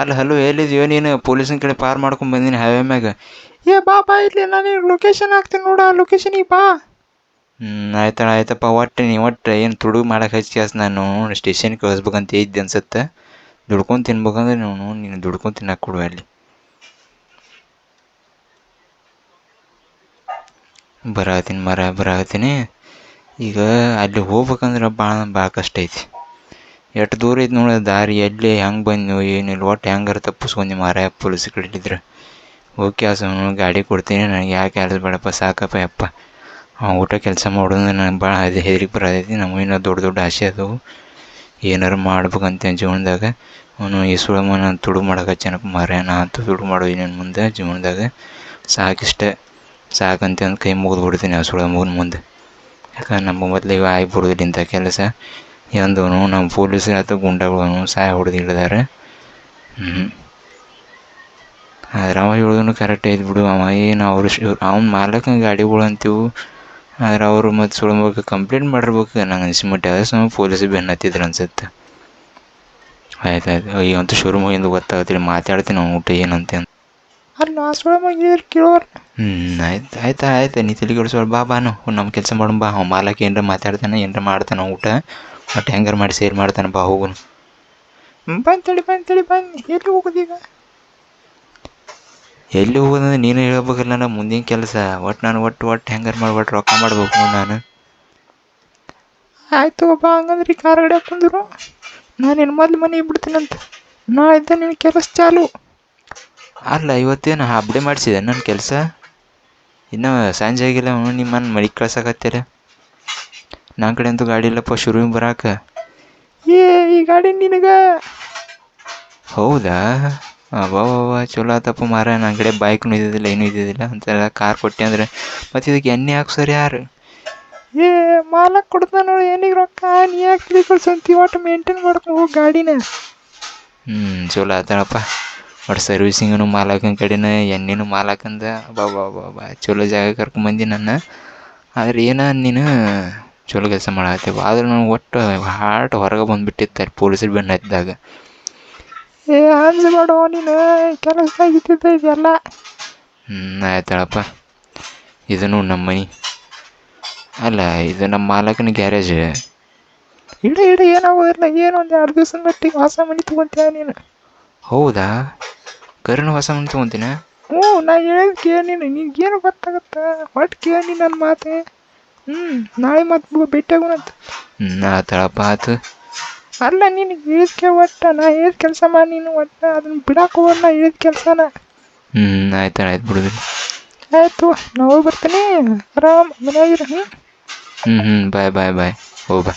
ಅಲ್ಲ ಹಲೋ ಎಲ್ಲಿದ್ಯೋ ನೀನು? ಪೊಲೀಸನ ಕಡೆ ಪಾರ್ ಮಾಡ್ಕೊಂಡು ಬಂದೀನಿ ಹೈವೇ ಮ್ಯಾಗ. ಏ ಬಾ ಬಾ ಇಲ್ಲಿ ನಾನು ಲೊಕೇಶನ್ ಹಾಕ್ತೀನಿ ನೋಡ, ಲೊಕೇಶನಿಗೆ ಬಾ. ಆಯ್ತಪ್ಪ. ಒಟ್ಟು ಏನು ತುಡು ಮಾಡಕ್ಕೆ ಹಚ್ಕ್ಯಾಸ್ ನಾನು ಸ್ಟೇಷನ್ಗೆ ಕಳಿಸ್ಬೇಕಂತ ಇದ್ದೆ ಅನ್ಸತ್ತೆ. ದುಡ್ಕೊಂಡು ತಿನ್ಬೇಕಂದ್ರೆ ನೀನು ದುಡ್ಕೊಂಡು ತಿನ್ನಕ್ಕೆ ಕೊಡುವ ಅಲ್ಲಿ. ಬರತ್ತೀನಿ. ಈಗ ಅಲ್ಲಿ ಹೋಗ್ಬೇಕಂದ್ರೆ ಭಾಳ ಕಷ್ಟ ಐತಿ. ಎಷ್ಟು ದೂರ ಐತಿ ನೋಡಿ ದಾರಿ, ಎಲ್ಲಿ ಹೆಂಗೆ ಬಂದು ಏನಿಲ್ಲ, ಒಟ್ಟು ಹೆಂಗಾರ ತಪ್ಪಿಸ್ಕೊಂಡು ಮಾರಾಯ ಪೊಲೀಸ್ ಕಡಿಲಿದ್ರೆ. ಓಕೆ ಅವನು ಗಾಡಿ ಕೊಡ್ತೀನಿ, ನನಗೆ ಯಾಕೆ ಯಾರು ಬೇಡಪ್ಪ, ಸಾಕಪ್ಪ ಯಪ್ಪ. ಊಟ ಕೆಲಸ ಮಾಡೋದು ನನಗೆ ಭಾಳ ಹೆದರಿಕೆ ಬರತೈತಿ. ನಮಗೂ ಇನ್ನೂ ದೊಡ್ಡ ಆಸೆ ಅದವು, ಏನಾರು ಮಾಡ್ಬೇಕಂತ ಜೀವನದಾಗ. ಅವನು ಈ ಸುಳಮನ ತುಡು ಮಾಡಕ್ಕೆ ಹಚ್ಚಾನಪ್ಪ ಮಾರಾಯ. ನಾ ಅಂತೂ ತುಡು ಮಾಡೋದು ನನ್ನ ಮುಂದೆ ಜೀವನದಾಗ ಸಾಕಂತ ಕೈ ಮುಗಿದು ಬಿಡ್ತೀನಿ ಆ ಸುಳಮಗನ ಮುಂದೆ. ಯಾಕಂದ್ರೆ ನಮ್ಮ ಮೊದಲು ಇವ ಆಗಿಬಿಡೋದಿಲ್ಲ ಇಂಥ ಕೆಲಸ. ಎಂದವನು ನಮ್ಮ ಪೊಲೀಸರು ಅಥವಾ ಗುಂಡಾಗಳು ಸಹಾಯ ಹೊಡೆದು ಹಿಡಿದಾರೆ. ಆದ್ರೆ ಅವ ಹೇಳೋದನ್ನು ಕರೆಕ್ಟ್ ಐತೆ ಬಿಡು. ಅವ ಏನು ಅವ್ನ ಮಾಲಕನ ಗಾಡಿಗಳು ಅಂತೀವಿ. ಆದ್ರೆ ಅವರು ಮತ್ತು ಸುಳಮಗ ಕಂಪ್ಲೇಂಟ್ ಮಾಡಿರ್ಬೇಕು ನಂಗೆ ಅನ್ಸಿಮಟ್ಟ. ಅದೇ ಪೊಲೀಸ್ ಬೆನ್ನು ಹತ್ತಿದ್ರು ಅನ್ಸುತ್ತೆ. ಆಯ್ತು ಈಗಂತೂ ಶೋರೂಮಿಂದ ಗೊತ್ತಾಗತ್ತಿಲ್ಲ, ಮಾತಾಡ್ತೀನಿ ಅವ್ನು ಊಟ ಏನಂತೆ ಅಂತ. ಅಲ್ಲ ಕೇಳೋರು. ಆಯ್ತು ನೀ ತಲೆ ಕೆಡಿಸೋಳು. ಬಾನು ನಮ್ಮ ಕೆಲಸ ಮಾಡೋಣ ಬಾ. ಅವ್ನು ಮಾಲಕ ಏನರ ಮಾತಾಡ್ತಾನೆ, ಏನರ ಮಾಡ್ತಾನೆ ಊಟ, ಒಟ್ಟು ಹೆಂಗಾರು ಮಾಡಿ ಸೇರ್ ಮಾಡ್ತಾನೆ. ಬಾ ಹೋಗುನು. ಬಂತೇಳಿ ಎಲ್ಲಿ ಹೋಗೋದೀಗ? ಎಲ್ಲಿ ಹೋಗೋದಂದ್ರೆ ನೀನು ಹೇಳ್ಬೇಕಲ್ಲ. ನಾನು ಮುಂದಿನ ಕೆಲಸ ಒಟ್ಟು ಹೆಂಗಾರು ಮಾಡಿ ರೊಕ್ಕ ಮಾಡ್ಬೇಕು ನಾನು. ಆಯಿತು ಬಾ, ಹಂಗಂದ್ರೆ ಈ ಕಾರ್ ಗಾಡಿ ಹಾಕೊಂಡ್ರು ನಾನು ಇನ್ನು ಮೊದಲು ಮನೆಗೆ ಬಿಡ್ತೀನಂತ. ನಾಳಿದ್ದ ನಿನ್ನ ಕೆಲಸ ಚಾಲು. ಅಲ್ಲ ಇವತ್ತೇನು ಹಬ್ಬಡೆ ಮಾಡಿಸಿದೆ ನನ್ನ ಕೆಲಸ? ಇನ್ನೂ ಸಂಜೆ ಆಗಿಲ್ಲ, ನಿಮ್ಮನ್ನು ಮನೆಗೆ ಕಳ್ಸಕತ್ತೀರ. ನನ್ನ ಕಡೆ ಅಂತೂ ಗಾಡಿ ಇಲ್ಲಪ್ಪ ಶುರುವಿಗೆ ಬರಾಕ. ಈ ಗಾಡಿ ನಿನಗೆ? ಹೌದಾ? ಚಲೋ ಆತಪ್ಪ ಮಾರ. ನನ್ನ ಕಡೆ ಬೈಕ್ನೂ ಇದ್ದಿದ್ದಿಲ್ಲ, ಏನೂ ಇದ್ದಿದ್ದಿಲ್ಲ ಅಂತೆಲ್ಲ ಕಾರ್ ಕೊಟ್ಟೆ ಅಂದರೆ ಮತ್ತು ಇದಕ್ಕೆ ಎಣ್ಣೆ ಹಾಕ್ಸೋರು ಯಾರು? ಮಾಲಕ್ ಕೊಡ್ತಾನೆ ನೋಡಿ ಏನಿಗೆ ರೊಕ್ಕ, ನೀ ಯಾಕೆ ತಿಳಿ ಕಳ್ಸಂತೀವಿ? ಒಟ್ಟು ಮೇಂಟೈನ್ ಮಾಡ್ಕೊಂಡು ಹೋಗಿ ಗಾಡಿನ. ಚಲೋ ಆತಳಪ್ಪ. ಒಟ್ಟು ಸರ್ವಿಸಿಂಗನು ಮಾಲಕನ ಕಡೆನ, ಎಣ್ಣೆನೂ ಮಾಲಕಂದ. ಬಾ ಚಲೋ ಜಾಗ ಕರ್ಕೊಂಬಂದಿ ನನ್ನ. ಆದ್ರೆ ನೀನು ಚಲೋ ಕೆಲಸ ಮಾಡತ್ತೀವಿ. ಆದ್ರೆ ನನಗೆ ಒಟ್ಟು ಹಾರ್ಟ್ ಹೊರಗೆ ಬಂದುಬಿಟ್ಟಿತ್ತು ಅಲ್ಲಿ ಪೊಲೀಸರು ಬೆನ್ನು ಹತ್ತಿದಾಗ. ಅನ್ಸ್ಬೇಡ ನೀನು, ಕೆಲಸ ಆಗಿದ್ದ ಇದೆಲ್ಲ. ಆಯ್ತಾಳಪ್ಪ. ಇದನ್ನು ನಮ್ಮ ಮನೆ ಅಲ್ಲ, ಇದು ನಮ್ಮ ಮಾಲಕನ ಗ್ಯಾರೇಜ್. ಇಡ ಏನಾಗೋದಿಲ್ಲ. ಏನು ಒಂದು 2 ದಿವಸ ಮಟ್ಟಿಗೆ ಹೊಸ ಮನೆ ತೊಗೊತೀಯ ನೀನು. ಹೌದಾ? ಕರಿನ ಹೊಸ ಮನೆ ತೊಗೊತೀನ? ನಾ ಹೇಳಿದ್ ಕೇಳಿ ನಿನಗೇನು ಗೊತ್ತಾಗತ್ತ? ಒಟ್ಟು ಕೇಳಿ ನನ್ನ ಮಾತೆ. ನಾಳೆ ಮತ್ತೆ ಭೇಟಿಯಾಗೋಣಂತ. ಆತಳಪ್ಪ ಆತು. ಅಲ್ಲ ನಿನಗೆ ಹೇಳಿದ್ಕೆ ಒಟ್ಟು ನಾ ಹೇಳಿದ ಕೆಲಸ ಮಾಡಿ, ನೀನು ಒಟ್ಟು ಅದನ್ನ ಬಿಡಕ್ಕೆ ಹೋಗೋಣ. ನಾ ಹೇಳಿದ ಕೆಲಸನ. ಆಯ್ತು ಬಿಡುದಿಲ್ಲ. ಆಯಿತು, ನಾ ಹೋಗಿ ಬರ್ತೀನಿ. ಆರಾಮ್ ಮನೆಯಾಗಿರ. ಬಾಯ್ ಹೋಗ್ಬಾ.